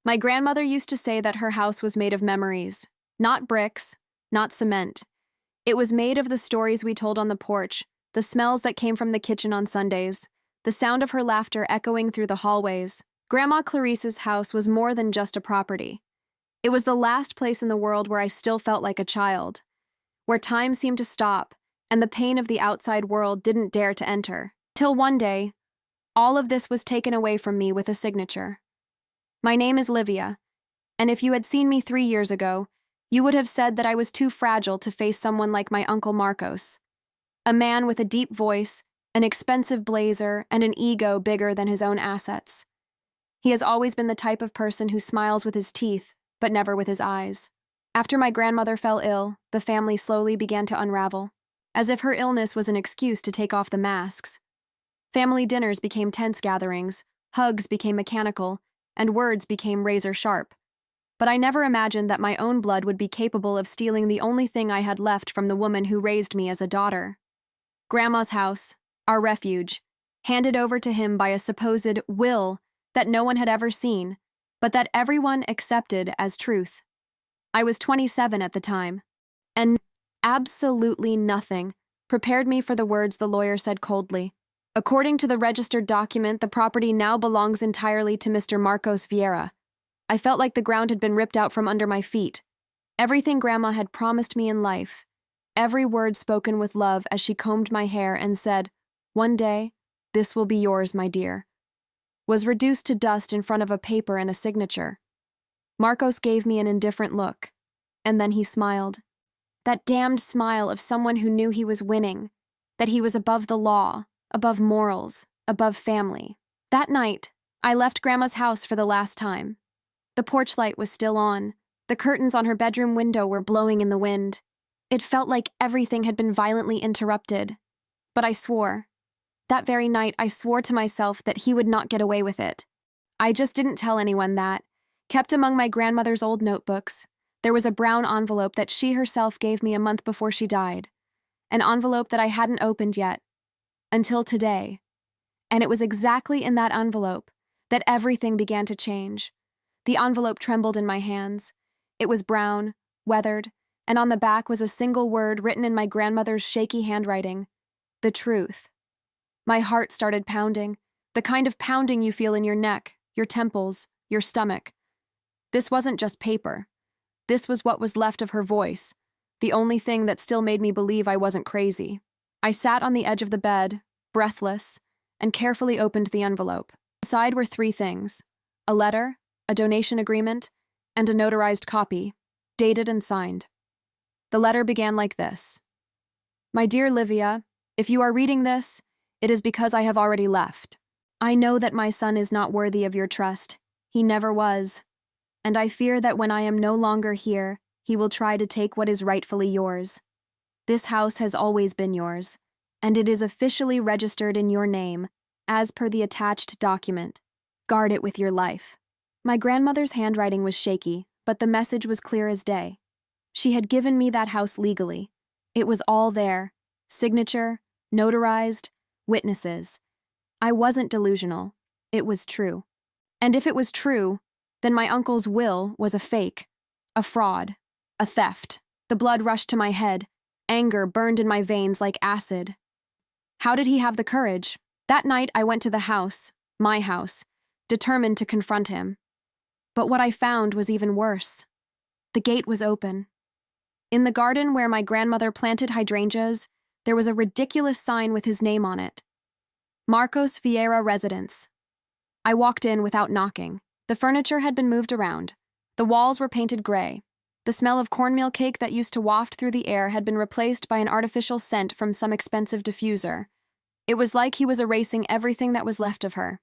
My grandmother used to say that her house was made of memories, not bricks, not cement. It was made of the stories we told on the porch, the smells that came from the kitchen on Sundays, the sound of her laughter echoing through the hallways. Grandma Clarice's house was more than just a property. It was the last place in the world where I still felt like a child, where time seemed to stop and the pain of the outside world didn't dare to enter. Till one day, all of this was taken away from me with a signature. My name is Livia, and if you had seen me 3 years ago, you would have said that I was too fragile to face someone like my Uncle Marcos, a man with a deep voice, an expensive blazer, and an ego bigger than his own assets. He has always been the type of person who smiles with his teeth, but never with his eyes. After my grandmother fell ill, the family slowly began to unravel, as if her illness was an excuse to take off the masks. Family dinners became tense gatherings, hugs became mechanical, and words became razor-sharp. But I never imagined that my own blood would be capable of stealing the only thing I had left from the woman who raised me as a daughter. Grandma's house, our refuge, handed over to him by a supposed will that no one had ever seen, but that everyone accepted as truth. I was 27 at the time, and absolutely nothing prepared me for the words the lawyer said coldly. According to the registered document, the property now belongs entirely to Mr. Marcos Vieira. I felt like the ground had been ripped out from under my feet. Everything Grandma had promised me in life, every word spoken with love as she combed my hair and said, "One day, this will be yours, my dear," was reduced to dust in front of a paper and a signature. Marcos gave me an indifferent look, and then he smiled. That damned smile of someone who knew he was winning, that he was above the law, above morals, above family. That night, I left Grandma's house for the last time. The porch light was still on. The curtains on her bedroom window were blowing in the wind. It felt like everything had been violently interrupted. But I swore. That very night, I swore to myself that he would not get away with it. I just didn't tell anyone that. Kept among my grandmother's old notebooks, there was a brown envelope that she herself gave me a month before she died. An envelope that I hadn't opened yet. Until today. And it was exactly in that envelope that everything began to change. The envelope trembled in my hands. It was brown, weathered, and on the back was a single word written in my grandmother's shaky handwriting. The truth. My heart started pounding, the kind of pounding you feel in your neck, your temples, your stomach. This wasn't just paper. This was what was left of her voice, the only thing that still made me believe I wasn't crazy. I sat on the edge of the bed, breathless, and carefully opened the envelope. Inside were 3 things: a letter, a donation agreement, and a notarized copy, dated and signed. The letter began like this: "My dear Livia, if you are reading this, it is because I have already left. I know that my son is not worthy of your trust. He never was. And I fear that when I am no longer here, he will try to take what is rightfully yours. This house has always been yours, and it is officially registered in your name, as per the attached document. Guard it with your life." My grandmother's handwriting was shaky, but the message was clear as day. She had given me that house legally. It was all there: signature, notarized, witnesses. I wasn't delusional. It was true. And if it was true, then my uncle's will was a fake, a fraud, a theft. The blood rushed to my head. Anger burned in my veins like acid. How did he have the courage? That night I went to the house, my house, determined to confront him. But what I found was even worse. The gate was open. In the garden where my grandmother planted hydrangeas, there was a ridiculous sign with his name on it: Marcos Vieira Residence. I walked in without knocking. The furniture had been moved around. The walls were painted gray. The smell of cornmeal cake that used to waft through the air had been replaced by an artificial scent from some expensive diffuser. It was like he was erasing everything that was left of her.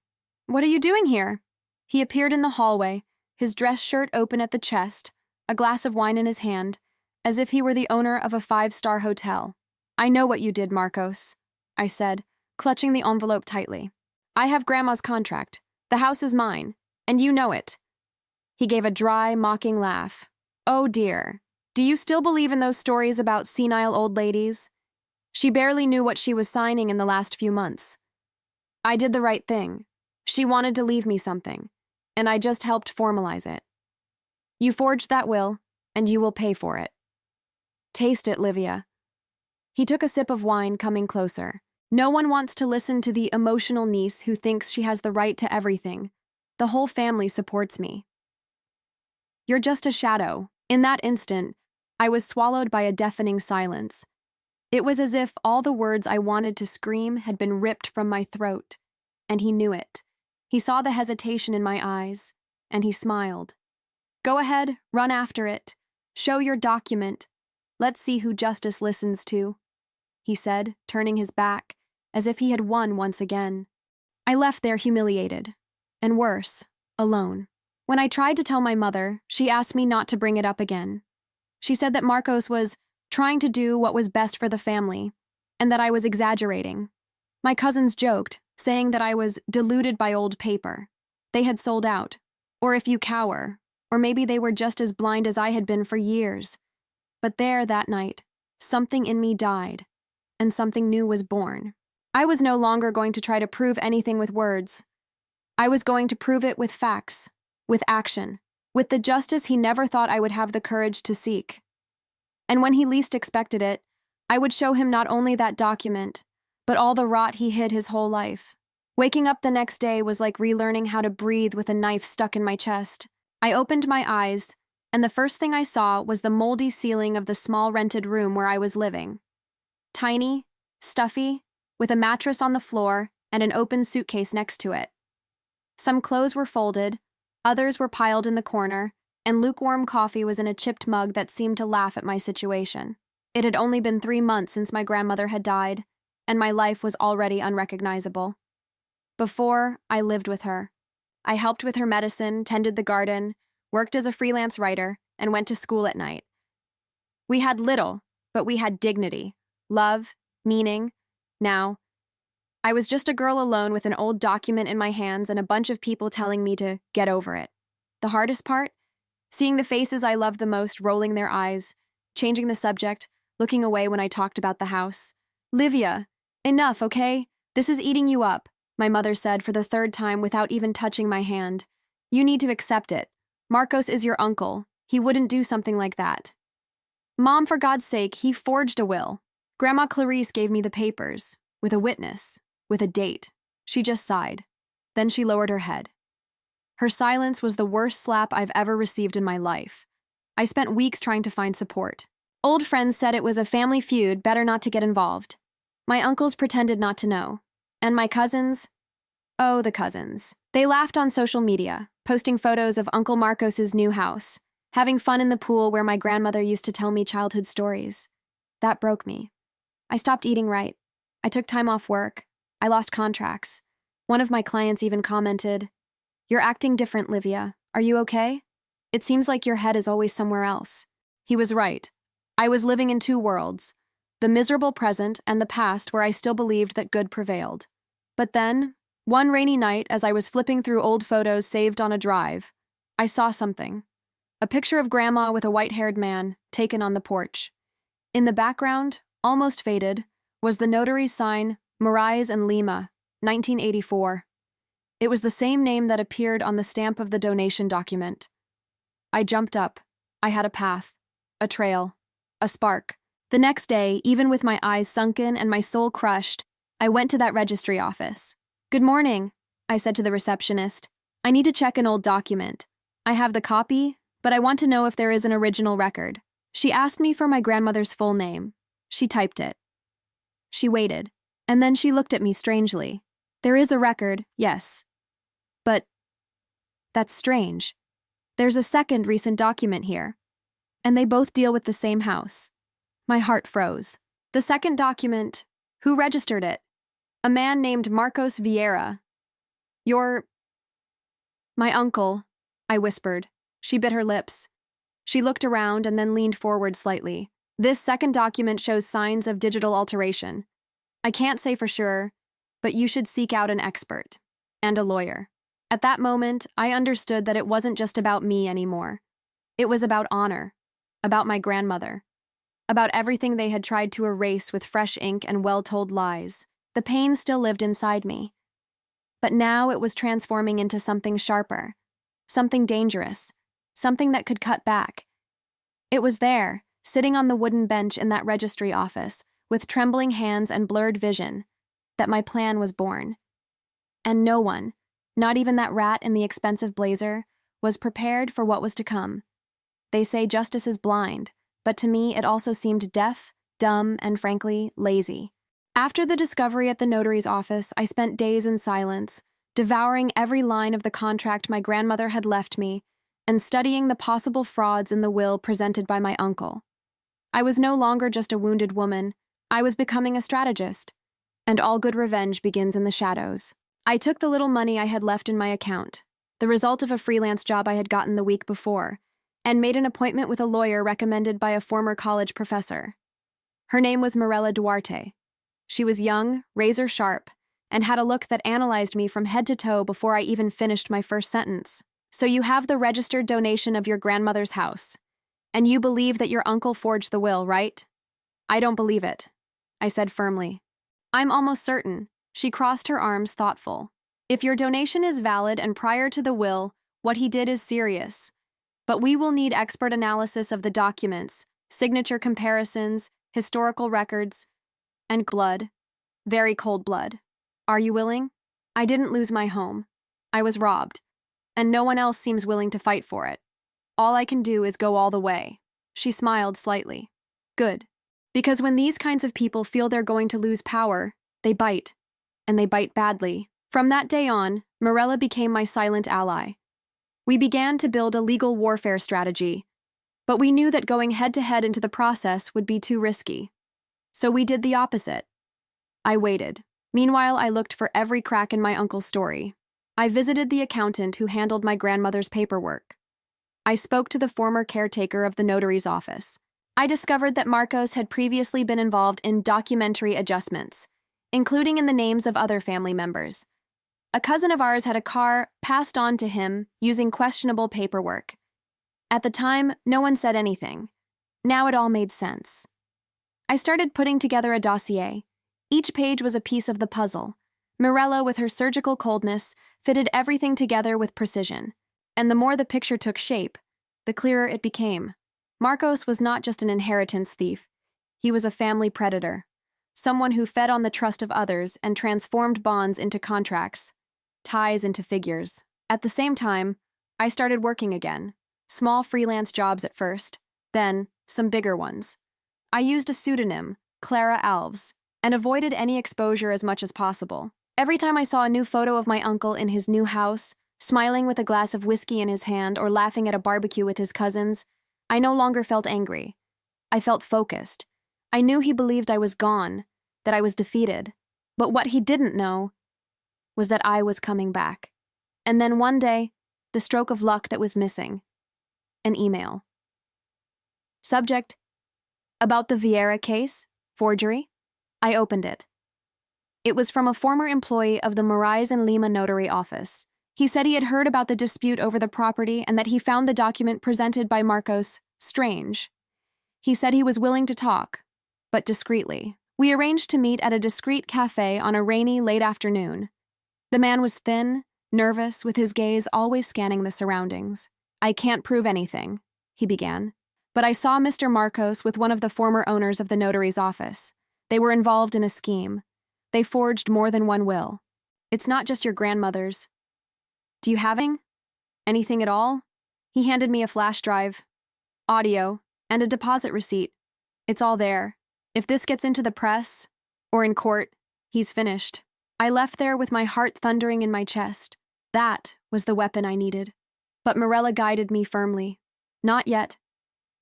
"What are you doing here?" He appeared in the hallway, his dress shirt open at the chest, a glass of wine in his hand, as if he were the owner of a 5-star hotel. "I know what you did, Marcos," I said, clutching the envelope tightly. "I have Grandma's contract. The house is mine, and you know it." He gave a dry, mocking laugh. "Oh dear, do you still believe in those stories about senile old ladies? She barely knew what she was signing in the last few months. I did the right thing. She wanted to leave me something. and I just helped formalize it. You forged that will, and you will pay for it. Taste it, Livia. He took a sip of wine, coming closer. No one wants to listen to the emotional niece who thinks she has the right to everything. The whole family supports me. You're just a shadow. In that instant, I was swallowed by a deafening silence. It was as if all the words I wanted to scream had been ripped from my throat, and he knew it. He saw the hesitation in my eyes, and he smiled. Go ahead, run after it. Show your document. Let's see who justice listens to, he said, turning his back, as if he had won once again. I left there humiliated, and worse, alone. When I tried to tell my mother, she asked me not to bring it up again. She said that Marcos was trying to do what was best for the family, and that I was exaggerating. My cousins joked, saying that I was deluded by old paper. They had sold out. Or if you cower, or maybe they were just as blind as I had been for years. But there, that night, something in me died, and something new was born. I was no longer going to try to prove anything with words. I was going to prove it with facts, with action, with the justice he never thought I would have the courage to seek. And when he least expected it, I would show him not only that document, but all the rot he hid his whole life. Waking up the next day was like relearning how to breathe with a knife stuck in my chest. I opened my eyes, and the first thing I saw was the moldy ceiling of the small rented room where I was living. Tiny, stuffy, with a mattress on the floor and an open suitcase next to it. Some clothes were folded, others were piled in the corner, and lukewarm coffee was in a chipped mug that seemed to laugh at my situation. It had only been 3 months since my grandmother had died, and my life was already unrecognizable. Before, I lived with her. I helped with her medicine, tended the garden, worked as a freelance writer, and went to school at night. We had little, but we had dignity, love, meaning. Now, I was just a girl alone with an old document in my hands and a bunch of people telling me to get over it. The hardest part? Seeing the faces I loved the most rolling their eyes, changing the subject, looking away when I talked about the house. Livia, enough, okay? This is eating you up, my mother said for the 3rd time without even touching my hand. You need to accept it. Marcos is your uncle. He wouldn't do something like that. Mom, for God's sake, he forged a will. Grandma Clarice gave me the papers, with a witness, with a date. She just sighed. Then she lowered her head. Her silence was the worst slap I've ever received in my life. I spent weeks trying to find support. Old friends said it was a family feud, better not to get involved. My uncles pretended not to know. And my cousins? Oh, the cousins. They laughed on social media, posting photos of Uncle Marcos's new house, having fun in the pool where my grandmother used to tell me childhood stories. That broke me. I stopped eating right. I took time off work. I lost contracts. One of my clients even commented, "You're acting different, Livia. Are you okay? It seems like your head is always somewhere else." He was right. I was living in 2 worlds, the miserable present and the past where I still believed that good prevailed. But then, one rainy night, as I was flipping through old photos saved on a drive, I saw something. A picture of Grandma with a white-haired man, taken on the porch. In the background, almost faded, was the notary's sign, Moraes and Lima, 1984. It was the same name that appeared on the stamp of the donation document. I jumped up. I had a path, a trail, a spark. The next day, even with my eyes sunken and my soul crushed, I went to that registry office. "Good morning," I said to the receptionist. "I need to check an old document. I have the copy, but I want to know if there is an original record." She asked me for my grandmother's full name. She typed it. She waited, and then she looked at me strangely. "There is a record, yes. But that's strange. There's a second recent document here, and they both deal with the same house." My heart froze. The second document, who registered it? A man named Marcos Vieira. My uncle, I whispered. She bit her lips. She looked around and then leaned forward slightly. "This second document shows signs of digital alteration. I can't say for sure, but you should seek out an expert and a lawyer." At that moment, I understood that it wasn't just about me anymore. It was about honor, about my grandmother, about everything they had tried to erase with fresh ink and well-told lies. The pain still lived inside me. But now it was transforming into something sharper, something dangerous, something that could cut back. It was there, sitting on the wooden bench in that registry office, with trembling hands and blurred vision, that my plan was born. And no one, not even that rat in the expensive blazer, was prepared for what was to come. They say justice is blind, but to me it also seemed deaf, dumb, and frankly, lazy. After the discovery at the notary's office, I spent days in silence, devouring every line of the contract my grandmother had left me and studying the possible frauds in the will presented by my uncle. I was no longer just a wounded woman. I was becoming a strategist, and all good revenge begins in the shadows. I took the little money I had left in my account, the result of a freelance job I had gotten the week before, and made an appointment with a lawyer recommended by a former college professor. Her name was Mirella Duarte. She was young, razor-sharp, and had a look that analyzed me from head to toe before I even finished my first sentence. So you have the registered donation of your grandmother's house, and you believe that your uncle forged the will, right? I don't believe it, I said firmly. I'm almost certain. She crossed her arms, thoughtful. If your donation is valid and prior to the will, what he did is serious. But we will need expert analysis of the documents, signature comparisons, historical records, and blood. Very cold blood. Are you willing? I didn't lose my home. I was robbed, and no one else seems willing to fight for it. All I can do is go all the way. She smiled slightly. Good. Because when these kinds of people feel they're going to lose power, they bite. And they bite badly. From that day on, Mirella became my silent ally. We began to build a legal warfare strategy, but we knew that going head-to-head into the process would be too risky. So we did the opposite. I waited. Meanwhile, I looked for every crack in my uncle's story. I visited the accountant who handled my grandmother's paperwork. I spoke to the former caretaker of the notary's office. I discovered that Marcos had previously been involved in documentary adjustments, including in the names of other family members. A cousin of ours had a car passed on to him using questionable paperwork. At the time, no one said anything. Now it all made sense. I started putting together a dossier. Each page was a piece of the puzzle. Mirella, with her surgical coldness, fitted everything together with precision. And the more the picture took shape, the clearer it became. Marcos was not just an inheritance thief. He was a family predator. Someone who fed on the trust of others and transformed bonds into contracts, ties into figures. At the same time, I started working again. Small freelance jobs at first, then some bigger ones. I used a pseudonym, Clara Alves, and avoided any exposure as much as possible. Every time I saw a new photo of my uncle in his new house, smiling with a glass of whiskey in his hand or laughing at a barbecue with his cousins, I no longer felt angry. I felt focused. I knew he believed I was gone, that I was defeated. But what he didn't know was that I was coming back. And then one day, the stroke of luck that was missing. An email. Subject: about the Vieira case, forgery. I opened it. It was from a former employee of the Moraes and Lima notary office. He said he had heard about the dispute over the property and that he found the document presented by Marcos strange. He said he was willing to talk, but discreetly. We arranged to meet at a discreet cafe on a rainy, late afternoon. The man was thin, nervous, with his gaze always scanning the surroundings. I can't prove anything, he began. But I saw Mr. Marcos with one of the former owners of the notary's office. They were involved in a scheme. They forged more than one will. It's not just your grandmother's. Do you have anything at all? He handed me a flash drive, audio, and a deposit receipt. It's all there. If this gets into the press, or in court, he's finished. I left there with my heart thundering in my chest. That was the weapon I needed. But Mirella guided me firmly. Not yet.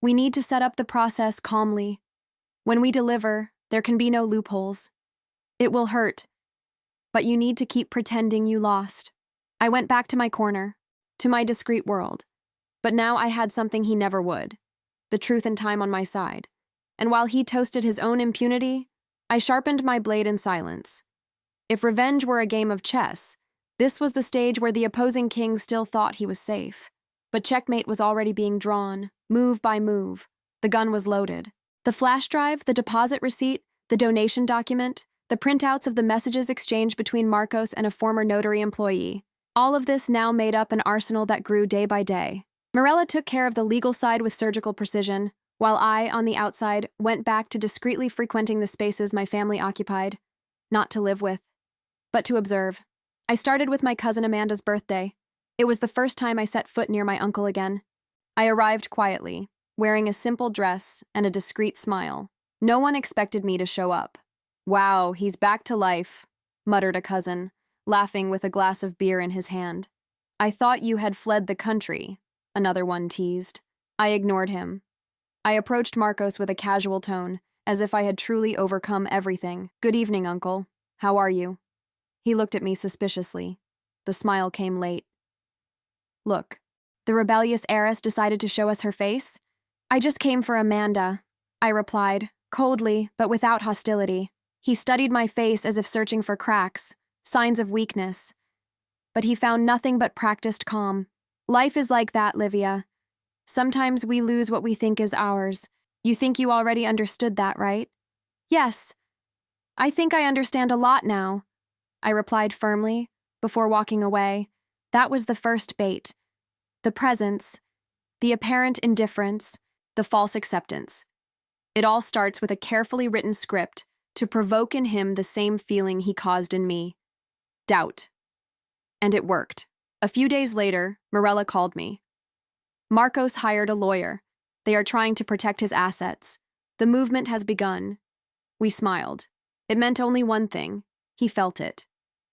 We need to set up the process calmly. When we deliver, there can be no loopholes. It will hurt, but you need to keep pretending you lost. I went back to my corner, to my discreet world. But now I had something he never would, the truth and time on my side. And while he toasted his own impunity, I sharpened my blade in silence. If revenge were a game of chess, this was the stage where the opposing king still thought he was safe. But checkmate was already being drawn, move by move. The gun was loaded. The flash drive, the deposit receipt, the donation document, the printouts of the messages exchanged between Marcos and a former notary employee. All of this now made up an arsenal that grew day by day. Morella took care of the legal side with surgical precision, while I, on the outside, went back to discreetly frequenting the spaces my family occupied, not to live with, but to observe. I started with my cousin Amanda's birthday. It was the first time I set foot near my uncle again. I arrived quietly, wearing a simple dress and a discreet smile. No one expected me to show up. "Wow, he's back to life," muttered a cousin, laughing with a glass of beer in his hand. "I thought you had fled the country," another one teased. I ignored him. I approached Marcos with a casual tone, as if I had truly overcome everything. "Good evening, Uncle. How are you?" He looked at me suspiciously. The smile came late. "Look, the rebellious heiress decided to show us her face? I just came for Amanda," I replied, coldly but without hostility. He studied my face as if searching for cracks, signs of weakness. But he found nothing but practiced calm. "Life is like that, Livia. Sometimes we lose what we think is ours. You think you already understood that, right?" "Yes. I think I understand a lot now," I replied firmly, before walking away. That was the first bait. The presence, the apparent indifference, the false acceptance. It all starts with a carefully written script to provoke in him the same feeling he caused in me: doubt. And it worked. A few days later, Morella called me. "Marcos hired a lawyer. They are trying to protect his assets. The movement has begun." We smiled. It meant only one thing. He felt it.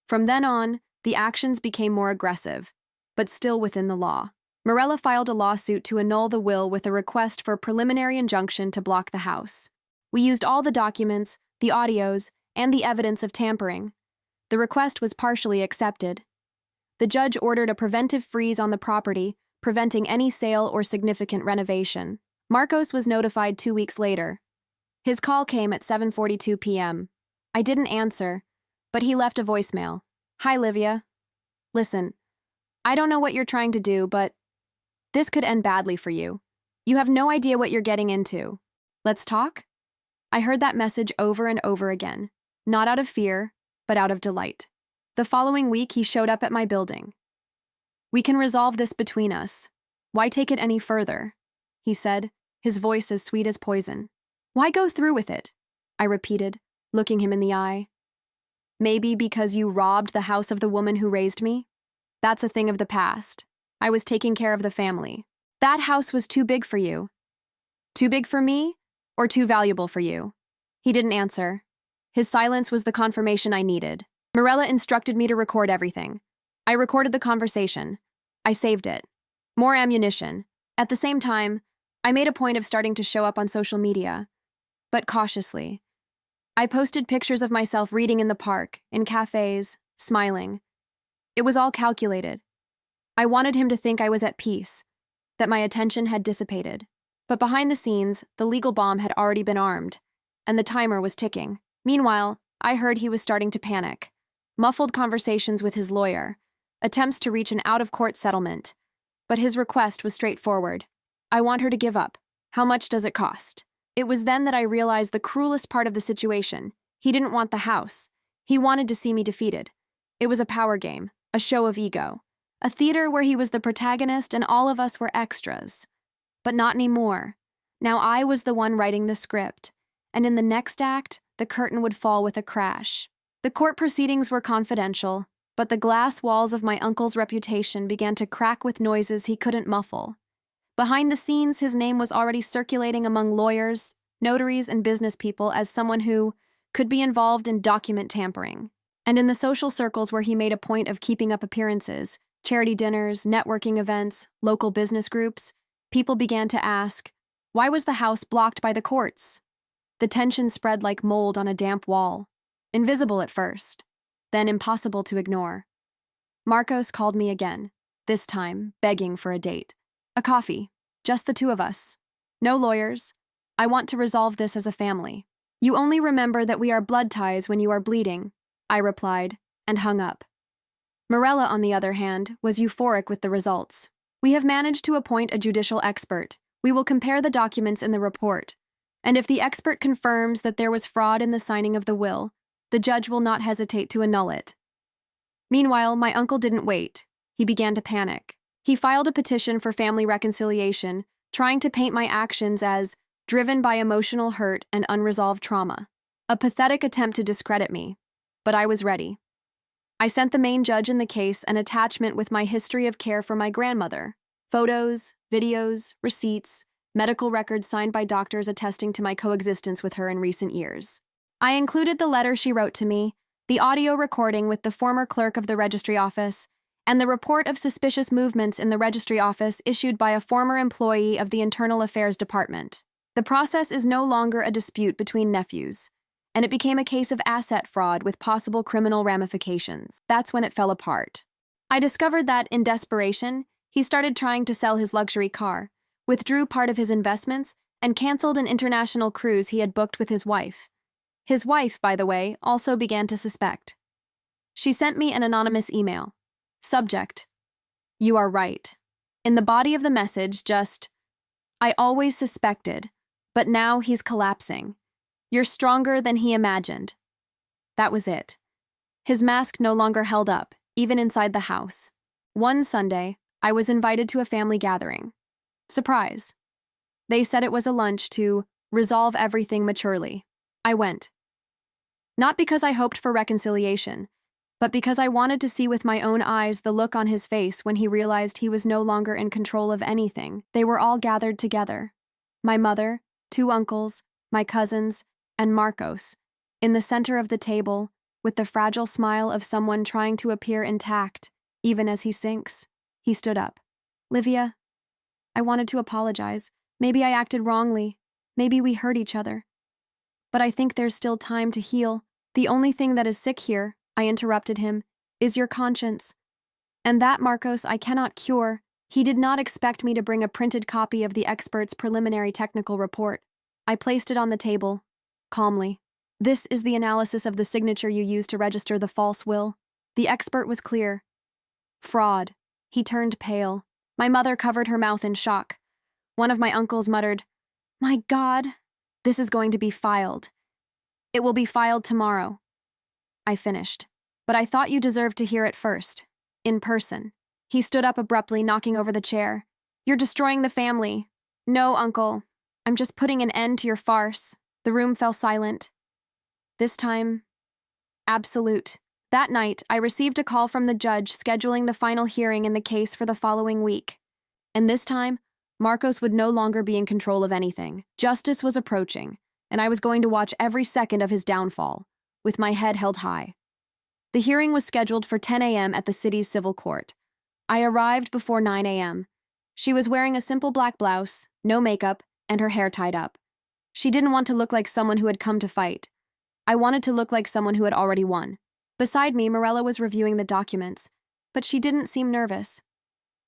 From then on, the actions became more aggressive, but still within the law. Morella filed a lawsuit to annul the will with a request for a preliminary injunction to block the house. We used all the documents, the audios, and the evidence of tampering. The request was partially accepted. The judge ordered a preventive freeze on the property, preventing any sale or significant renovation. Marcos was notified 2 weeks later. His call came at 7:42 p.m. I didn't answer, but he left a voicemail. "Hi, Livia. Listen, I don't know what you're trying to do, but this could end badly for you. You have no idea what you're getting into. Let's talk?" I heard that message over and over again, not out of fear, but out of delight. The following week, he showed up at my building. "We can resolve this between us. Why take it any further?" he said, his voice as sweet as poison. "Why go through with it?" I repeated, looking him in the eye. "Maybe because you robbed the house of the woman who raised me? That's a thing of the past. I was taking care of the family. That house was too big for you. Too big for me, or too valuable for you?" He didn't answer. His silence was the confirmation I needed. Morella instructed me to record everything. I recorded the conversation. I saved it. More ammunition. At the same time, I made a point of starting to show up on social media, but cautiously. I posted pictures of myself reading in the park, in cafes, smiling. It was all calculated. I wanted him to think I was at peace, that my attention had dissipated. But behind the scenes, the legal bomb had already been armed, and the timer was ticking. Meanwhile, I heard he was starting to panic. Muffled conversations with his lawyer, attempts to reach an out-of-court settlement. But his request was straightforward. "I want her to give up. How much does it cost?" It was then that I realized the cruelest part of the situation. He didn't want the house. He wanted to see me defeated. It was a power game, a show of ego. A theater where he was the protagonist and all of us were extras. But not anymore. Now I was the one writing the script, and in the next act, the curtain would fall with a crash. The court proceedings were confidential, but the glass walls of my uncle's reputation began to crack with noises he couldn't muffle. Behind the scenes, his name was already circulating among lawyers, notaries, and business people as someone who could be involved in document tampering. And in the social circles where he made a point of keeping up appearances, charity dinners, networking events, local business groups, people began to ask, why was the house blocked by the courts? The tension spread like mold on a damp wall. Invisible at first, then impossible to ignore. Marcos called me again, this time begging for a date. A coffee, just the two of us. No lawyers. I want to resolve this as a family. You only remember that we are blood ties when you are bleeding, I replied, and hung up. Morella, on the other hand, was euphoric with the results. We have managed to appoint a judicial expert. We will compare the documents in the report. And if the expert confirms that there was fraud in the signing of the will, the judge will not hesitate to annul it. Meanwhile, my uncle didn't wait. He began to panic. He filed a petition for family reconciliation, trying to paint my actions as driven by emotional hurt and unresolved trauma. A pathetic attempt to discredit me, but I was ready. I sent the main judge in the case an attachment with my history of care for my grandmother, photos, videos, receipts, medical records signed by doctors attesting to my coexistence with her in recent years. I included the letter she wrote to me, the audio recording with the former clerk of the registry office, and the report of suspicious movements in the registry office issued by a former employee of the Internal Affairs Department. The process is no longer a dispute between nephews, and it became a case of asset fraud with possible criminal ramifications. That's when it fell apart. I discovered that, in desperation, he started trying to sell his luxury car, withdrew part of his investments, and canceled an international cruise he had booked with his wife. His wife, by the way, also began to suspect. She sent me an anonymous email. Subject: "You are right." In the body of the message, just, "I always suspected, but now he's collapsing. You're stronger than he imagined." That was it. His mask no longer held up, even inside the house. One Sunday, I was invited to a family gathering. Surprise. They said it was a lunch to resolve everything maturely. I went. Not because I hoped for reconciliation, but because I wanted to see with my own eyes the look on his face when he realized he was no longer in control of anything. They were all gathered together. My mother, 2 uncles, my cousins, and Marcos, in the center of the table, with the fragile smile of someone trying to appear intact, even as he sinks. He stood up. "Livia, I wanted to apologize. Maybe I acted wrongly. Maybe we hurt each other. But I think there's still time to heal. The only thing that is sick here," I interrupted him, "is your conscience. And that, Marcos, I cannot cure." He did not expect me to bring a printed copy of the expert's preliminary technical report. I placed it on the table, calmly. "This is the analysis of the signature you used to register the false will." The expert was clear. Fraud. He turned pale. My mother covered her mouth in shock. One of my uncles muttered, "My God, this is going to be filed. It will be filed tomorrow." I finished. "But I thought you deserved to hear it first. In person." He stood up abruptly, knocking over the chair. "You're destroying the family." "No, Uncle. I'm just putting an end to your farce." The room fell silent. This time, absolute. That night, I received a call from the judge scheduling the final hearing in the case for the following week. And this time, Marcos would no longer be in control of anything. Justice was approaching, and I was going to watch every second of his downfall, with my head held high. The hearing was scheduled for 10 a.m. at the city's civil court. I arrived before 9 a.m. She was wearing a simple black blouse, no makeup, and her hair tied up. She didn't want to look like someone who had come to fight. I wanted to look like someone who had already won. Beside me, Morella was reviewing the documents, but she didn't seem nervous.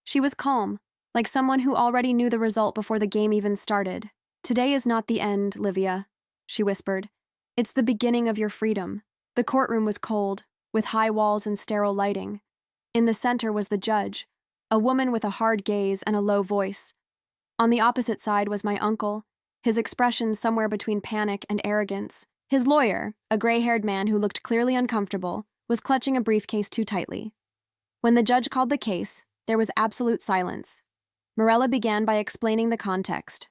She was calm, like someone who already knew the result before the game even started. "Today is not the end, Livia," she whispered. "It's the beginning of your freedom." The courtroom was cold, with high walls and sterile lighting. In the center was the judge, a woman with a hard gaze and a low voice. On the opposite side was my uncle, his expression somewhere between panic and arrogance. His lawyer, a gray-haired man who looked clearly uncomfortable, was clutching a briefcase too tightly. When the judge called the case, there was absolute silence. Morella began by explaining the context.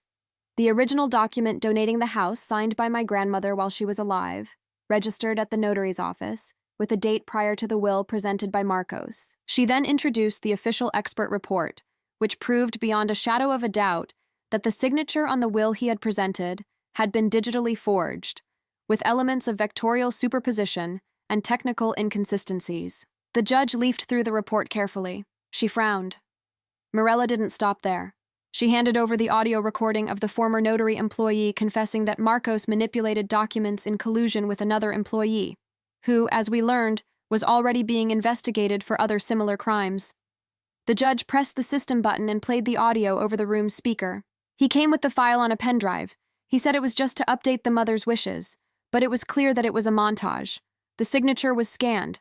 The original document donating the house, signed by my grandmother while she was alive, registered at the notary's office, with a date prior to the will presented by Marcos. She then introduced the official expert report, which proved beyond a shadow of a doubt that the signature on the will he had presented had been digitally forged, with elements of vectorial superposition and technical inconsistencies. The judge leafed through the report carefully. She frowned. Morella didn't stop there. She handed over the audio recording of the former notary employee confessing that Marcos manipulated documents in collusion with another employee, who, as we learned, was already being investigated for other similar crimes. The judge pressed the system button and played the audio over the room's speaker. He came with the file on a pen drive. He said it was just to update the mother's wishes, but it was clear that it was a montage. The signature was scanned.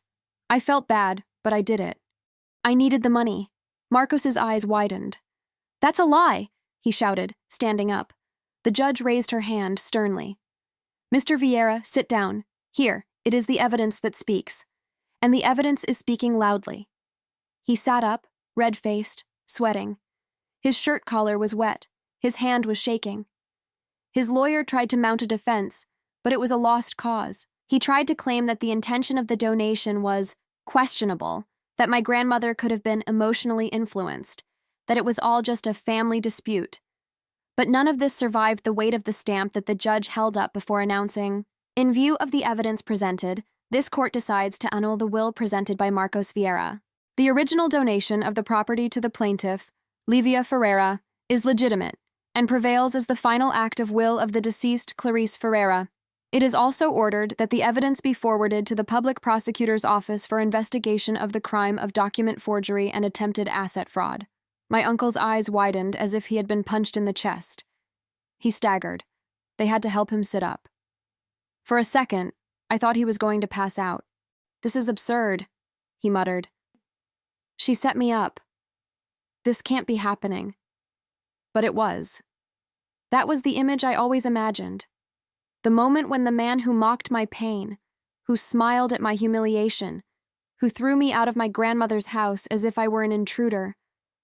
I felt bad, but I did it. I needed the money. Marcos's eyes widened. "That's a lie," he shouted, standing up. The judge raised her hand sternly. "Mr. Vieira, sit down. Here, it is the evidence that speaks. And the evidence is speaking loudly." He sat up, red-faced, sweating. His shirt collar was wet. His hand was shaking. His lawyer tried to mount a defense, but it was a lost cause. He tried to claim that the intention of the donation was questionable, that my grandmother could have been emotionally influenced, that it was all just a family dispute. But none of this survived the weight of the stamp that the judge held up before announcing, "In view of the evidence presented, this court decides to annul the will presented by Marcos Vieira. The original donation of the property to the plaintiff, Livia Ferreira, is legitimate and prevails as the final act of will of the deceased Clarice Ferreira. It is also ordered that the evidence be forwarded to the public prosecutor's office for investigation of the crime of document forgery and attempted asset fraud." My uncle's eyes widened as if he had been punched in the chest. He staggered. They had to help him sit up. For a second, I thought he was going to pass out. "This is absurd," he muttered. "She set me up. This can't be happening." But it was. That was the image I always imagined. The moment when the man who mocked my pain, who smiled at my humiliation, who threw me out of my grandmother's house as if I were an intruder,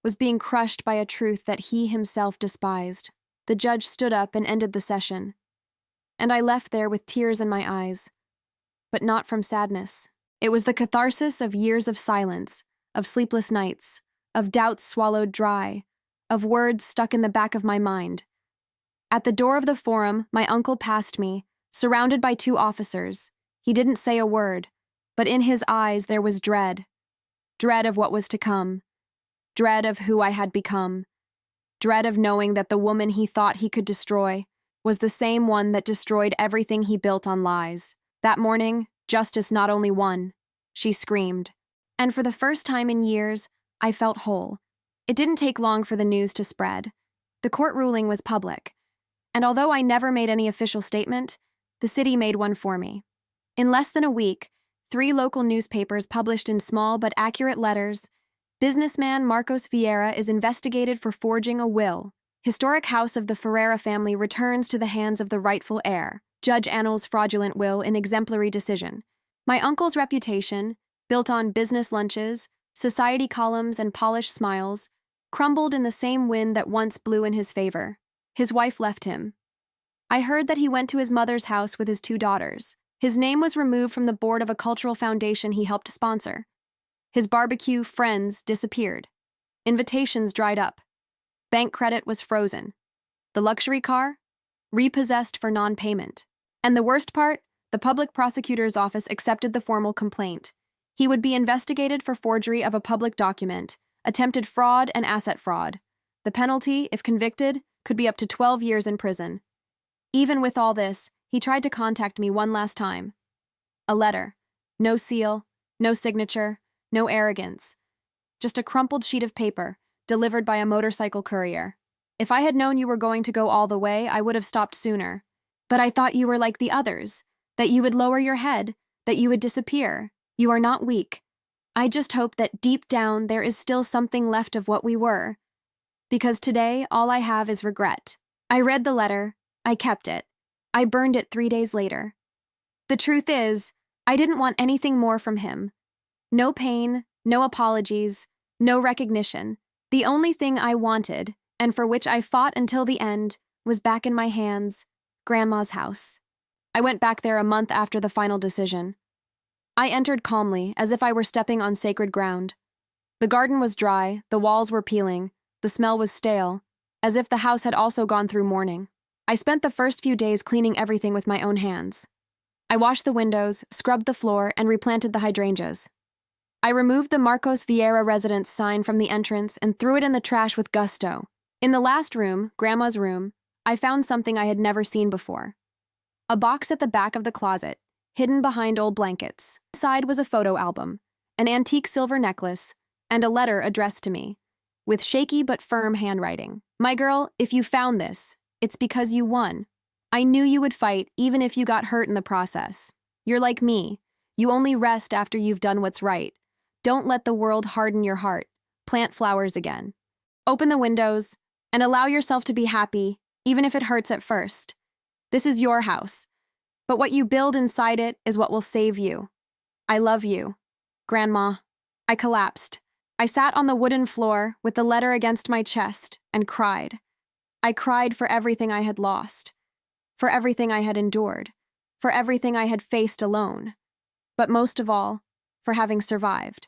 was being crushed by a truth that he himself despised. The judge stood up and ended the session. And I left there with tears in my eyes. But not from sadness. It was the catharsis of years of silence, of sleepless nights, of doubts swallowed dry, of words stuck in the back of my mind. At the door of the forum, my uncle passed me, surrounded by 2 officers. He didn't say a word, but in his eyes there was dread. Dread of what was to come. Dread of who I had become. Dread of knowing that the woman he thought he could destroy was the same one that destroyed everything he built on lies. That morning, justice not only won, she screamed. And for the first time in years, I felt whole. It didn't take long for the news to spread. The court ruling was public, and although I never made any official statement, the city made one for me. In less than a week, 3 local newspapers published in small but accurate letters, "Businessman Marcos Vieira is investigated for forging a will. Historic house of the Ferreira family returns to the hands of the rightful heir. Judge annuls fraudulent will in exemplary decision." My uncle's reputation, built on business lunches, society columns, and polished smiles, crumbled in the same wind that once blew in his favor. His wife left him. I heard that he went to his mother's house with his 2 daughters. His name was removed from the board of a cultural foundation he helped sponsor. His barbecue friends disappeared. Invitations dried up. Bank credit was frozen. The luxury car? Repossessed for non-payment. And the worst part? The public prosecutor's office accepted the formal complaint. He would be investigated for forgery of a public document, attempted fraud and asset fraud. The penalty, if convicted, could be up to 12 years in prison. Even with all this, he tried to contact me one last time. A letter. No seal, no signature, no arrogance. Just a crumpled sheet of paper, delivered by a motorcycle courier. "If I had known you were going to go all the way, I would have stopped sooner. But I thought you were like the others, that you would lower your head, that you would disappear. You are not weak. I just hope that deep down there is still something left of what we were. Because today, all I have is regret." I read the letter. I kept it. I burned it 3 days later. The truth is, I didn't want anything more from him. No pain, no apologies, no recognition. The only thing I wanted, and for which I fought until the end, was back in my hands, Grandma's house. I went back there a month after the final decision. I entered calmly, as if I were stepping on sacred ground. The garden was dry, the walls were peeling, the smell was stale, as if the house had also gone through mourning. I spent the first few days cleaning everything with my own hands. I washed the windows, scrubbed the floor, and replanted the hydrangeas. I removed the Marcos Vieira residence sign from the entrance and threw it in the trash with gusto. In the last room, Grandma's room, I found something I had never seen before. A box at the back of the closet, hidden behind old blankets. Inside was a photo album, an antique silver necklace, and a letter addressed to me, with shaky but firm handwriting. "My girl, if you found this, it's because you won. I knew you would fight even if you got hurt in the process. You're like me. You only rest after you've done what's right. Don't let the world harden your heart. Plant flowers again. Open the windows and allow yourself to be happy, even if it hurts at first. This is your house, but what you build inside it is what will save you. I love you. Grandma." I collapsed. I sat on the wooden floor with the letter against my chest and cried. I cried for everything I had lost, for everything I had endured, for everything I had faced alone, but most of all, for having survived.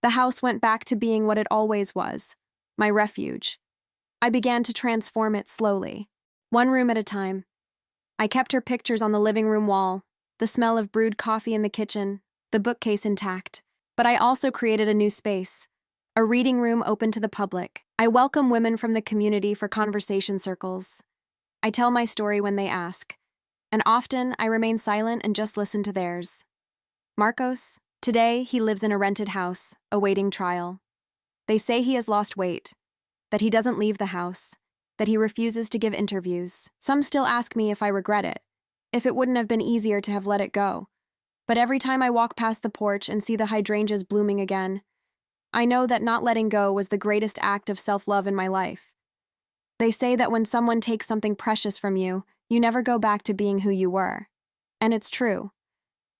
The house went back to being what it always was, my refuge. I began to transform it slowly, one room at a time. I kept her pictures on the living room wall, the smell of brewed coffee in the kitchen, the bookcase intact. But I also created a new space, a reading room open to the public. I welcome women from the community for conversation circles. I tell my story when they ask, and often I remain silent and just listen to theirs. Marcos, today he lives in a rented house, awaiting trial. They say he has lost weight, that he doesn't leave the house, that he refuses to give interviews. Some still ask me if I regret it, if it wouldn't have been easier to have let it go. But every time I walk past the porch and see the hydrangeas blooming again, I know that not letting go was the greatest act of self-love in my life. They say that when someone takes something precious from you, you never go back to being who you were. And it's true.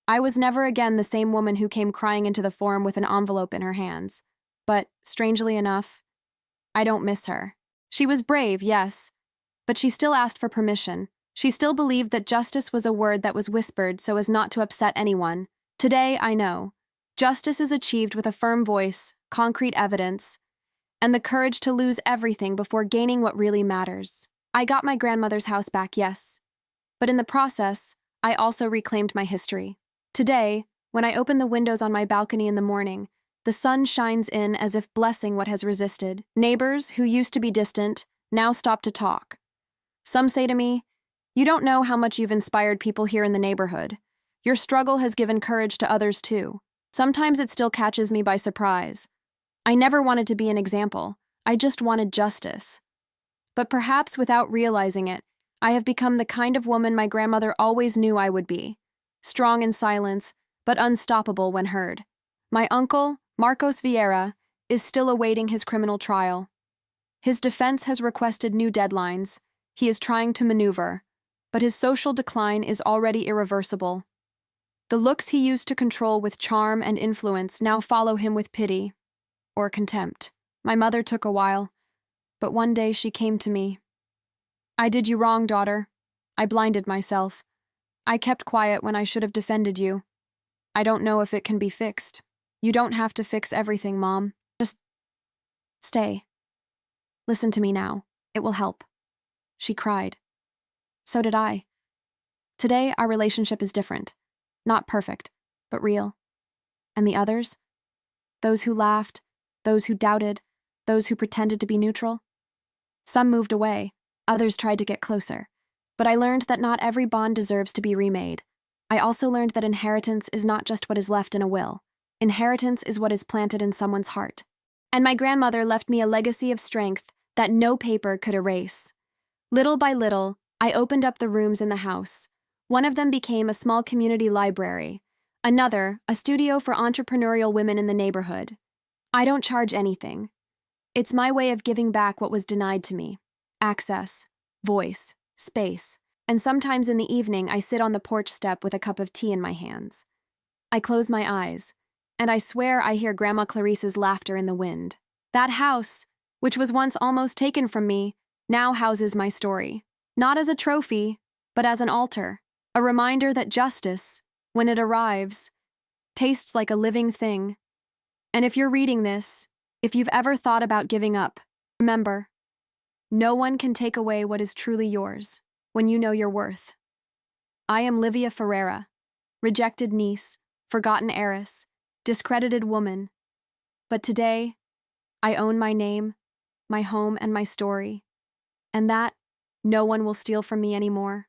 I was never again the same woman who came crying into the forum with an envelope in her hands. But, strangely enough, I don't miss her. She was brave, yes, but she still asked for permission. She still believed that justice was a word that was whispered so as not to upset anyone. Today, I know. Justice is achieved with a firm voice, concrete evidence, and the courage to lose everything before gaining what really matters. I got my grandmother's house back, yes. But in the process, I also reclaimed my history. Today, when I open the windows on my balcony in the morning, the sun shines in as if blessing what has resisted. Neighbors, who used to be distant, now stop to talk. Some say to me, "You don't know how much you've inspired people here in the neighborhood. Your struggle has given courage to others too." Sometimes it still catches me by surprise. I never wanted to be an example. I just wanted justice. But perhaps without realizing it, I have become the kind of woman my grandmother always knew I would be. Strong in silence, but unstoppable when heard. My uncle, Marcos Vieira, is still awaiting his criminal trial. His defense has requested new deadlines. He is trying to maneuver, but his social decline is already irreversible. The looks he used to control with charm and influence now follow him with pity or contempt. My mother took a while, but one day she came to me. "I did you wrong, daughter. I blinded myself. I kept quiet when I should have defended you. I don't know if it can be fixed. You don't have to fix everything, Mom. Just stay. Listen to me now. It will help." She cried. So did I. Today, our relationship is different. Not perfect, but real. And the others? Those who laughed, those who doubted, those who pretended to be neutral? Some moved away, others tried to get closer. But I learned that not every bond deserves to be remade. I also learned that inheritance is not just what is left in a will. Inheritance is what is planted in someone's heart. And my grandmother left me a legacy of strength that no paper could erase. Little by little, I opened up the rooms in the house. One of them became a small community library. Another, a studio for entrepreneurial women in the neighborhood. I don't charge anything. It's my way of giving back what was denied to me. Access, voice, space. And sometimes in the evening, I sit on the porch step with a cup of tea in my hands. I close my eyes, and I swear I hear Grandma Clarice's laughter in the wind. That house, which was once almost taken from me, now houses my story. Not as a trophy, but as an altar. A reminder that justice, when it arrives, tastes like a living thing. And if you're reading this, if you've ever thought about giving up, remember, no one can take away what is truly yours when you know your worth. I am Livia Ferreira, rejected niece, forgotten heiress, discredited woman. But today, I own my name, my home, and my story. And that no one will steal from me anymore.